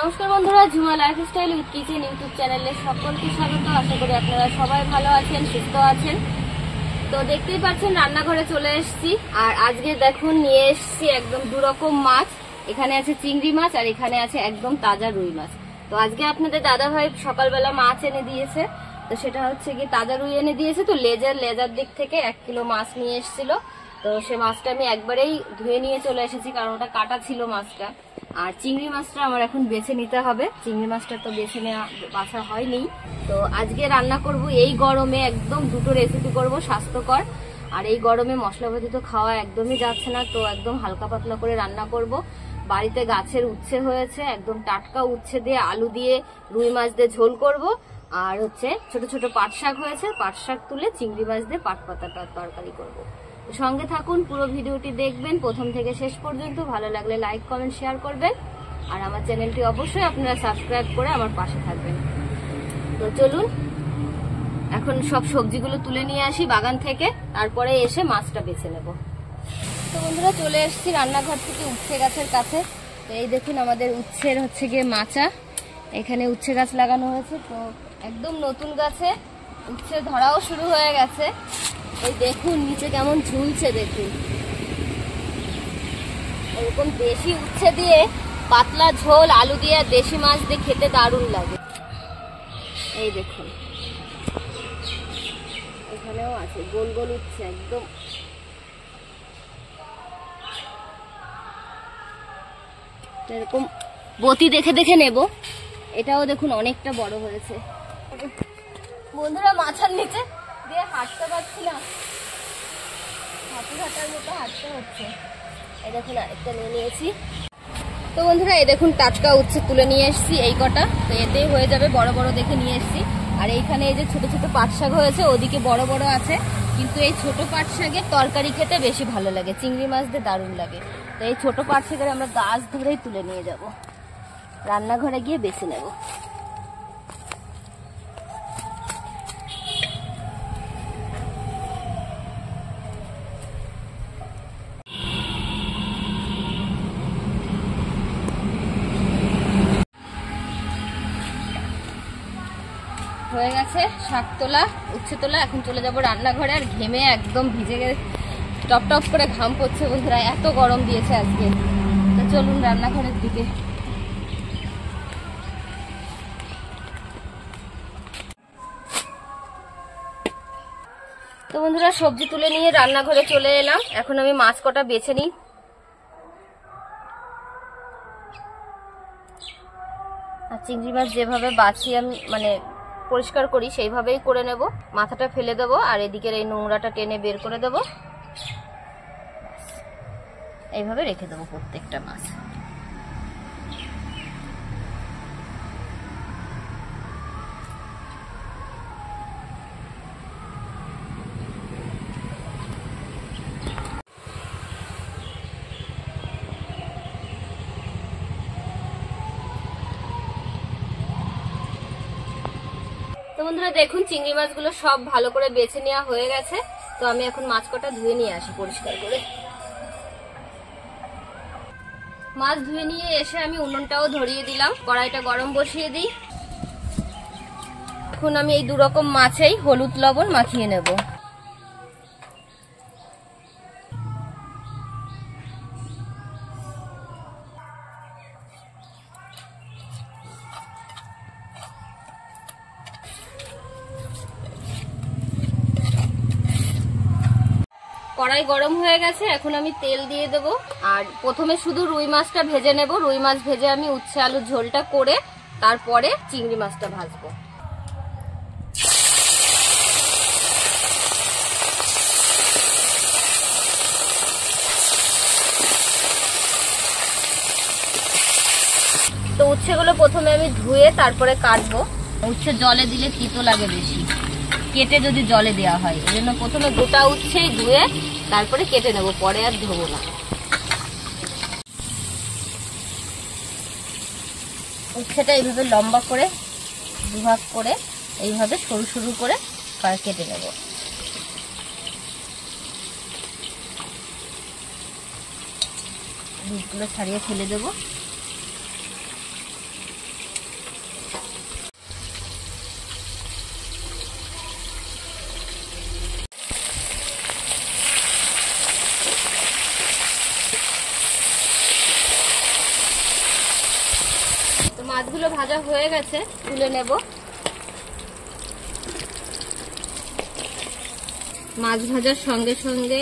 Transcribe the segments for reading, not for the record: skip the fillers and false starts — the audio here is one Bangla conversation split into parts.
নমস্কার বন্ধুরা, Jhuma lifestyle with kitchen YouTube চ্যানেলে সকলকে স্বাগত। আশা করি আপনারা সবাই ভালো আছেন, সুস্থ আছেন। তো দেখতেই পাচ্ছেন রান্নাঘরে চলে এসেছি। আর আজকে দেখুন নিয়ে এসেছি একদম দুরকম মাছ। এখানে আছে চিংড়ি মাছ আর এখানে আছে একদম তাজা রুই মাছ। তো আজকে আপনাদের দাদা ভাই সকালবেলা মাছ এনে দিয়েছে, তো সেটা হচ্ছে কি তাজা রুই এনে দিয়েছে। তো লেজার দিক থেকে 1 কিলো মাছ নিয়ে এসেছিল। তো সে মাছটা আমি একবারেই ধুয়ে নিয়ে চলে এসেছি, কারণ ওটা কাটা ছিল মাছটা। আর চিংড়ি মাছটা আমার এখন বেছে নিতে হবে। চিংড়ি মাছটা তো বাছা হয়নি। তো আজকে রান্না করব এই গরমে একদম দুটো রেসিপি করব স্বাস্থ্যকর। আর এই গরমে মশলাপাতি তো খাওয়া একদমই যাচ্ছে না, তো একদম হালকা পাতলা করে রান্না করব। বাড়িতে গাছের উচ্ছে হয়েছে, একদম টাটকা উচ্ছে দিয়ে আলু দিয়ে রুই মাছ দিয়ে ঝোল করব। আর হচ্ছে ছোট ছোট পাট শাক হয়েছে, পাট শাক তুলে চিংড়ি মাছ দিয়ে পাট পাতাটা তরকারি করব। সঙ্গে থাকুন, পুরো ভিডিওটি দেখবেন প্রথম থেকে শেষ পর্যন্ত। ভালো লাগলে লাইক কমেন্ট শেয়ার করবেন। আর আমার চ্যানেলটি অবশ্যই আপনারা সাবস্ক্রাইব করে আমার পাশে থাকবেন। তো চলুন এখন সব সবজিগুলো তুলে নিয়ে আসি বাগান থেকে, তারপরে এসে মাছটা বেছে নেব। তো বন্ধুরা চলে এসেছি রান্নাঘর থেকে উচ্ছে গাছের কাছে। তো এই দেখুন আমাদের উচ্ছের হচ্ছে গিয়ে মাচা। এখানে উচ্ছে গাছ লাগানো হয়েছে, তো একদম নতুন গাছে উচ্ছে ধরাও শুরু হয়ে গেছে। এই দেখুন নিচে কেমন ঝুলছে, দেখুন এরকম দেশি উচ্ছে দিয়ে পাতলা ঝোল আলু দিয়ে দেশি মাছ দিয়ে খেতে দারুণ লাগে। এই দেখুন এখানেও আছে গোল গোল উচ্ছে, একদম এরকম বতি দেখে দেখে নেব। এটাও দেখুন অনেকটা বড় হয়েছে। বন্ধুরা মাথার নিচে দিয়ে হাঁটতে পারছিলাম, হাঁটার মতো হাঁটতে হচ্ছে। এই দেখুন আরেকটা নিয়ে নিয়েছি। তো বন্ধুরা এই দেখুন টাটকা উচ্ছে তুলে নিয়ে এসেছি এই কটা। তো এতেই হয়ে যাবে, বড় বড় দেখে নিয়ে এসেছি। আর এইখানে এই যে ছোট ছোট পাট শাক হয়েছে, ওদিকে বড় বড় আছে, কিন্তু এই ছোট পাট শাকের তরকারি খেতে বেশি ভালো লাগে, চিংড়ি মাছ দিয়ে দারুণ লাগে। তো এই ছোট পাট শাকের আমরা গাছ ধরেই তুলে নিয়ে যাব, রান্নাঘরে গিয়ে বেছে নেব। হয়ে গেছে শাক তোলা, উচ্ছে তোলা। এখন চলে যাব রান্নাঘরে। আর ঘেমে একদম ভিজে গেছে, টপ টপ করে ঘাম পড়ছে বন্ধুরা, এত গরম দিয়েছে আজকে। তো চলুন রান্নাঘরের দিকে। তো বন্ধুরা সবজি তুলে নিয়ে রান্নাঘরে চলে এলাম। এখন আমি মাছ কটা বেছে নিই। আর চিংড়ি মাছ যেভাবে বাছি আমি পরিষ্কার করি সেইভাবেই করে নেব। মাথাটা ফেলে দেবো আর এদিকের এই নোংরাটা টেনে বের করে দেবো। এইভাবে রেখে দেবো প্রত্যেকটা মাছ। তো বন্ধুরা দেখুন চিংড়ি মাছগুলো সব ভালো করে বেছে নেওয়া হয়ে গেছে। তো আমি এখন মাছ কটা ধুয়ে নিয়ে আসি পরিষ্কার করে। মাছ ধুয়ে নিয়ে এসে আমি উনুনটাও ধরিয়ে দিলাম, কড়াইটা গরম বসিয়ে দিই। এখন আমি এই দুরকম মাছেই হলুদ লবণ মাখিয়ে নেব। কড়াই গরম হয়ে গেছে, এখন আমি তেল দিয়ে দেব। আর প্রথমে শুধু রুই মাছটা ভেজে নেব। রুই মাছ ভেজে আমি উচ্ছে আলুর ঝোলটা করে তারপরে চিংড়ি মাছটা ভাজবো। তো উচ্ছেগুলো প্রথমে আমি ধুয়ে তারপরে কাটবো। উচ্ছে জলে দিলে তিতো লাগে বেশি, কেটে যদি জলে দেওয়া হয়, এই জন্য প্রথমে গোটা উচ্ছেই ধুয়ে তারপরে কেটে নেবো, পরে আর ধোবো না। উচ্ছেটা এইভাবে লম্বা করে দুভাগ করে এইভাবে সরু সরু করে কেটে নেব। বীজগুলো ছাড়িয়ে ফেলে দেবো। মাছগুলো ভাজা হয়ে গেছে, তুলে নেব। মাছ ভাজার সঙ্গে সঙ্গে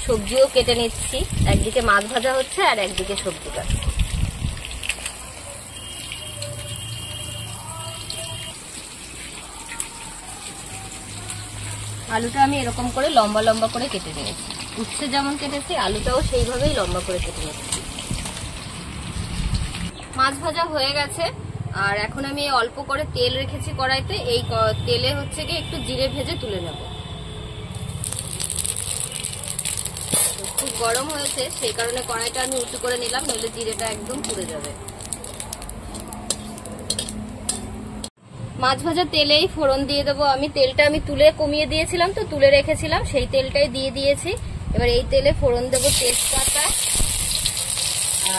সবজিও কেটে নিচ্ছি। একদিকে মাছ ভাজা হচ্ছে আর একদিকে সবজি কাটছি। আলুটা আমি এরকম করে লম্বা লম্বা করে কেটে নিয়েছি। উচ্ছে যেমন কেটেছি আলুটাও সেইভাবেই লম্বা করে কেটে নিয়েছি। মাছ ভাজা হয়ে গেছে, আর এখন আমি অল্প করে তেল রেখেছি কড়াইতে। এই তেলে হচ্ছে কি একটু জিরে ভেজে তুলে নেব। খুব গরম হয়েছে, সেই কারণে কড়াইটা আমি উঁচু করে নিলাম, নইলে জিরেটা একদম পুড়ে যাবে। মাছ ভাজা তেলেই ফোড়ন দিয়ে দেবো আমি। তেলটা আমি তুলে কমিয়ে দিয়েছিলাম, তো তুলে রেখেছিলাম, সেই তেলটাই দিয়ে দিয়েছি। এবার এই তেলে ফোড়ন দেবো তেজপাতা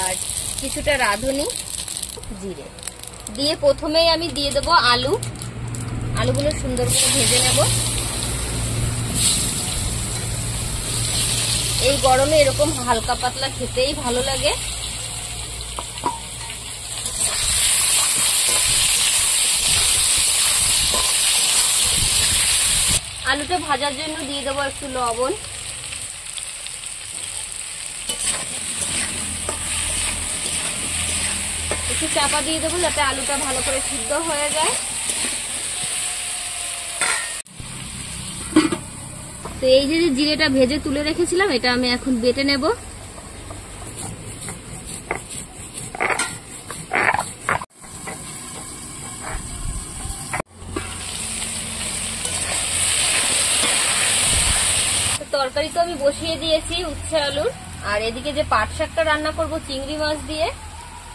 আর কিছুটা রাঁধুনি জিরে দিয়ে প্রথমেই আমি দিয়ে দেবো আলু। আলুগুলো সুন্দর করে ভেজে নেব। এই গরমে এরকম হালকা পাতলা খেতেই ভালো লাগে। আলুটা ভাজার জন্য দিয়ে দেবো একটু লবণ, একটু চাপা দিয়ে দেবো যাতে আলুটা ভালো করে সিদ্ধ হয়ে যায়। তো এই যে জিরেটা ভেজে তুলে রেখেছিলাম, এটা আমি এখন বেটে নেব। তরকারি তো আমি বসিয়ে দিয়েছি উচ্ছে আলুর, আর এদিকে যে পাট শাকটা রান্না করব চিংড়ি মাছ দিয়ে,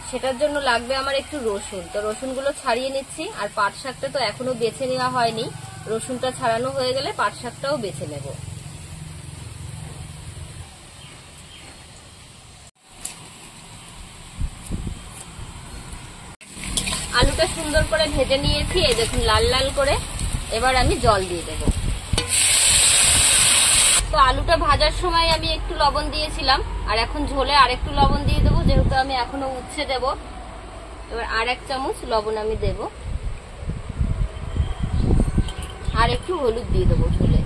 সেটার জন্য লাগবে আমার একটু রসুন। তো রসুনগুলো ছাড়িয়ে নিচ্ছি। আর পাট শাকটা তো এখনো বেছে নেওয়া হয়নি, রসুনটা ছাড়ানো হয়ে গেলে পাট শাকটাও বেছে নেব। আলুটা সুন্দর করে ভেজে নিয়েছি, এই দেখুন লাল লাল করে। এবার আমি জল দিয়ে দেব। তো আলুটা ভাজার সময় আমি একটু লবণ দিয়েছিলাম, আর এখন ঝোলে আর একটু লবণ দিয়ে দেবো, যেহেতু আমি এখনো উচ্ছে দেব। এবার আর 1 চামচ লবণ আমি দেব, আর একটু হলুদ দিয়ে দেবো ঝোলে।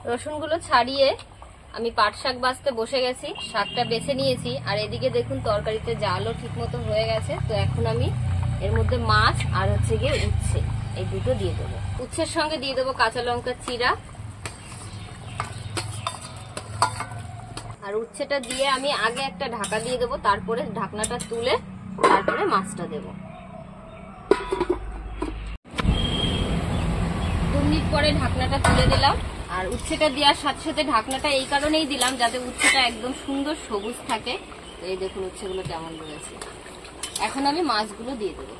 রসুনগুলো ছাড়িয়ে আমি পাট শাক বাছতে বসে গেছি। শাকটা বেছে নিয়েছি, আর এদিকে দেখুন তরকারিতে জালও ঠিক মতো হয়ে গেছে। তো এখন আমি এর মধ্যে মাছ আর হচ্ছে গিয়ে উচ্ছে, এই দুটো দিয়ে দেবো। উচ্ছের সঙ্গে দিয়ে দেবো কাঁচা লঙ্কা চিরা, আর উচ্ছেটা দিয়ে আমি আগে একটা ঢাকা দিয়ে দেবো, তারপরে ঢাকনাটা তুলে তারপরে মাছটা দেবো। 2 মিনিট পরে ঢাকনাটা তুলে দিলাম। আর উচ্ছেটা দেওয়ার সাথে সাথে ঢাকনাটা এই কারণেই দিলাম যাতে উচ্ছেটা একদম সুন্দর সবুজ থাকে। তো এই দেখুন উচ্ছেগুলো কেমন রয়েছে। এখন আমি মাছগুলো দিয়ে দেবো।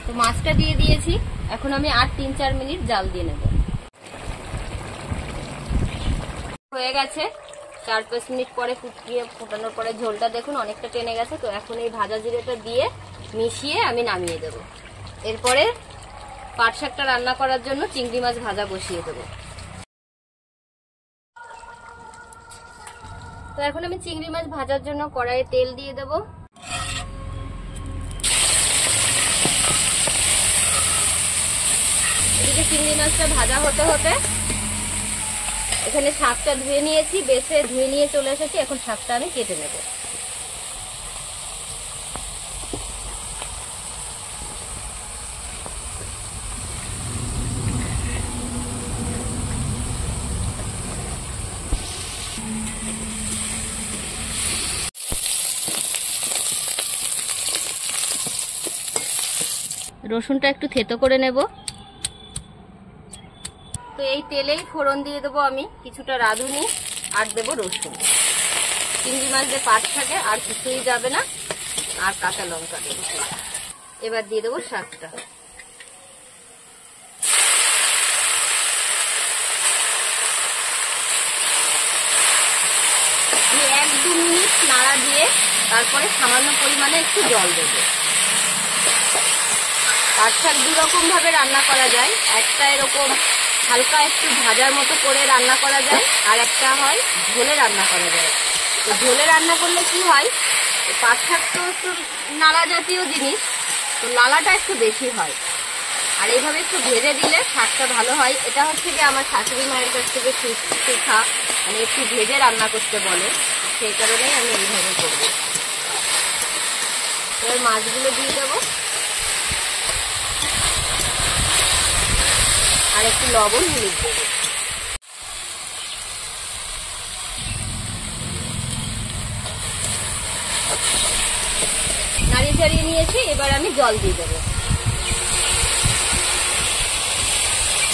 তো মাছটা দিয়ে দিয়েছি, এখন আমি আর 3-4 মিনিট জাল দিয়ে নেব। হয়ে গেছে 4-5 মিনিট পরে ফুটিয়ে ফোটানোর পরে ঝোলটা দেখুন অনেকটা টেনে গেছে। তো এখন এই ভাজা জিরেটা দিয়ে মিশিয়ে আমি নামিয়ে দেব। এরপরে পাট শাকটা রান্না করার জন্য চিংড়ি মাছ ভাজা বসিয়ে দেব। তো এখন আমি চিংড়ি মাছ ভাজার জন্য কড়াইয়ে তেল দিয়ে দেব। এদিকে চিংড়ি মাছটা ভাজা হতে হতে এখানে শাকটা ধুয়ে নিয়েছি, বেছে ধুয়ে নিয়ে চলে এসেছি। এখন শাকটা আমি কেটে নেব। রসুনটা একটু থেতো করে নেব। তো এই তেলেই ফোড়ন দিয়ে দেবো আমি কিছুটা রাঁধুনি, আর দেবো রসুন। চিংড়ি মাছ যে পাট থাকে আর কিছুই যাবে না, আর কাঁচা লঙ্কা দেবো। এবার দিয়ে দেবো শাকটা। আমি 1-2 মিনিট নাড়া দিয়ে তারপরে সামান্য পরিমাণে একটু জল দেবো। পাট শাক দু রকম ভাবে রান্না করা যায়, একটা এরকম হালকা একটু ভাজার মতো করে রান্না করা যায়, আর একটা হয় ঝোলে রান্না করা যায়। তো ঝোলে রান্না করলে কি হয়, পাট শাক তো একটু নালা জাতীয় জিনিস, তো লালাটা একটু বেশি হয়, আর এইভাবে একটু ভেজে দিলে শাকটা ভালো হয়। এটা হচ্ছে কি আমার শাশুড়ি মায়ের কাছ থেকে শেখা, মানে একটু ভেজে রান্না করতে বলে, সেই কারণেই আমি এইভাবে করবো। এবার মাছগুলো দিয়ে দেবো, আর একটু লবণ হলুদ দেবো। নাড়িয়ে চাড়িয়ে নিয়েছি, এবার আমি জল দিয়ে দেবো।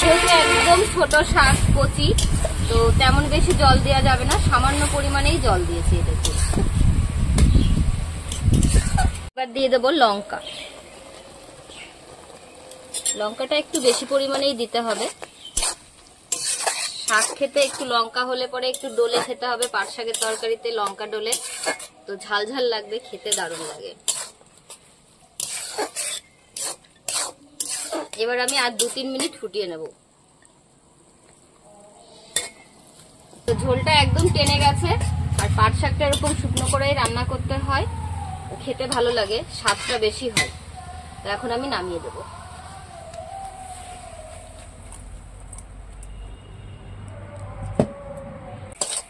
যেহেতু একদম ছোট শাক কচি, তো তেমন বেশি জল দেওয়া যাবে না, সামান্য পরিমাণেই জল দিয়েছি। দেখুন, এবার দিয়ে দেবো লঙ্কা। লঙ্কাটা একটু বেশি পরিমাণেই দিতে হবে, শাক খেতে একটু লঙ্কা হলে পরে একটু ডলে খেতে হবে। পাট শাকের তরকারিতে লঙ্কা ডলে তো ঝাল ঝাল লাগবে, খেতে দারুণ লাগে। এবার আমি আর 2-3 মিনিট ফুটিয়ে নেব। তো ঝোলটা একদম টেনে গেছে, আর পাট শাকটা এরকম শুকনো করেই রান্না করতে হয়, খেতে ভালো লাগে, স্বাদটা বেশি হয়। তো এখন আমি নামিয়ে দেব।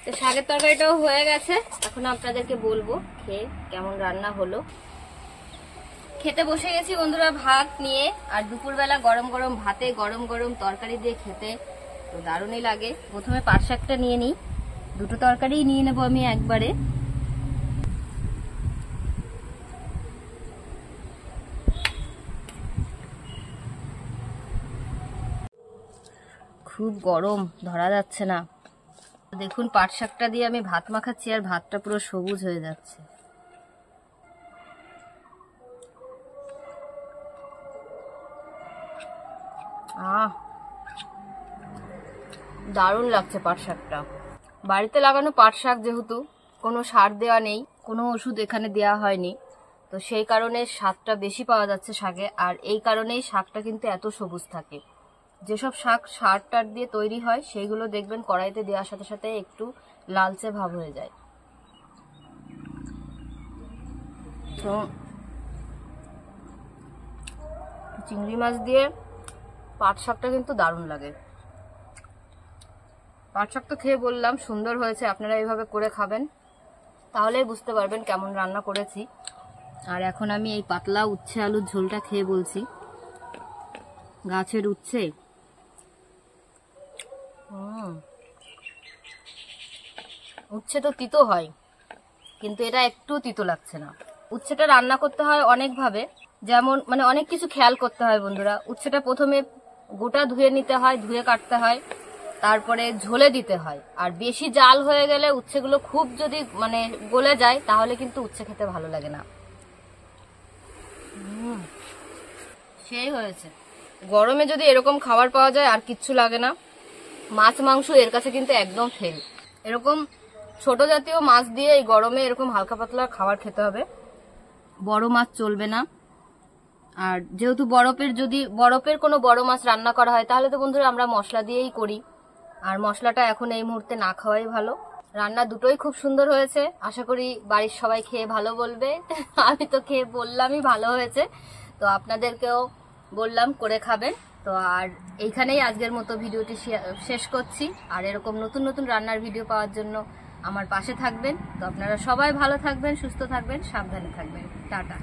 তো শাকের তরকারিটাও হয়ে গেছে, এখন আপনাদেরকে বলবো খেয়ে কেমন রান্না হলো। খেতে বসে গেছি বন্ধুরা ভাত নিয়ে, আর দুপুরবেলা গরম গরম ভাতে গরম গরম তরকারি দিয়ে খেতে তো দারুণই লাগে। প্রথমে পাট শাকটা নিয়ে নিই, দুটো তরকারি নিয়ে নেবো আমি একবারে। খুব গরম, ধরা যাচ্ছে না। দেখুন পাট শাকটা দিয়ে আমি ভাত মাখাচ্ছি, আর ভাতটা পুরো সবুজ হয়ে যাচ্ছে। দারুণ লাগছে পাট শাকটা। বাড়িতে লাগানো পাট শাক, যেহেতু কোনো সার দেওয়া নেই, কোনো ওষুধ এখানে দেওয়া হয়নি, তো সেই কারণে স্বাদটা বেশি পাওয়া যাচ্ছে শাকে। আর এই কারণেই শাকটা কিন্তু এত সবুজ থাকে। যেসব শাক সার টার দিয়ে তৈরি হয় সেইগুলো দেখবেন কড়াইতে দেওয়ার সাথে সাথে একটু লালচে ভাব হয়ে যায়। তো চিংড়ি মাছ দিয়ে পাট শাকটা কিন্তু দারুণ লাগে। পাট শাক তো খেয়ে বললাম সুন্দর হয়েছে, আপনারা এইভাবে করে খাবেন, তাহলেই বুঝতে পারবেন কেমন রান্না করেছি। আর এখন আমি এই পাতলা উচ্ছে আলুর ঝোলটা খেয়ে বলছি, গাছের উচ্ছে। উচ্ছে তো তিতো হয়, কিন্তু এটা একটু তিতো লাগছে না। উচ্ছেটা রান্না করতে হয় অনেক ভাবে, যেমন মানে অনেক কিছু খেয়াল করতে হয় বন্ধুরা। উচ্ছেটা প্রথমে গোটা ধুয়ে নিতে হয়, ধুয়ে কাটতে হয়, তারপরে ঝোলে দিতে হয়। আর বেশি জাল হয়ে গেলে উচ্ছেগুলো খুব যদি মানে গলে যায়, তাহলে কিন্তু উচ্ছে খেতে ভালো লাগে না। সেই হয়েছে। গরমে যদি এরকম খাবার পাওয়া যায় আর কিচ্ছু লাগে না। মাছ মাংস এর কাছে কিন্তু একদম ফেল। এরকম ছোট জাতীয় মাছ দিয়ে এই গরমে এরকম হালকা পাতলা খাবার খেতে হবে, বড় মাছ চলবে না। আর যেহেতু বরফের কোনো বড় মাছ রান্না করা হয়, তাহলে তো বন্ধুরা আমরা মশলা দিয়েই করি, আর মশলাটা এখন এই মুহূর্তে না খাওয়াই ভালো। রান্না দুটোই খুব সুন্দর হয়েছে, আশা করি বাড়ির সবাই খেয়ে ভালো বলবে। আমি তো খেয়ে বললামই ভালো হয়েছে, তো আপনাদেরকেও বললাম করে খাবেন। তো আর এইখানেই আজকের মতো ভিডিওটি শেষ করছি। আর এরকম নতুন নতুন রান্নার ভিডিও পাওয়ার জন্য আমার পাশে থাকবেন। তো আপনারা সবাই ভালো থাকবেন, সুস্থ থাকবেন, সাবধানে থাকবেন। টাটা।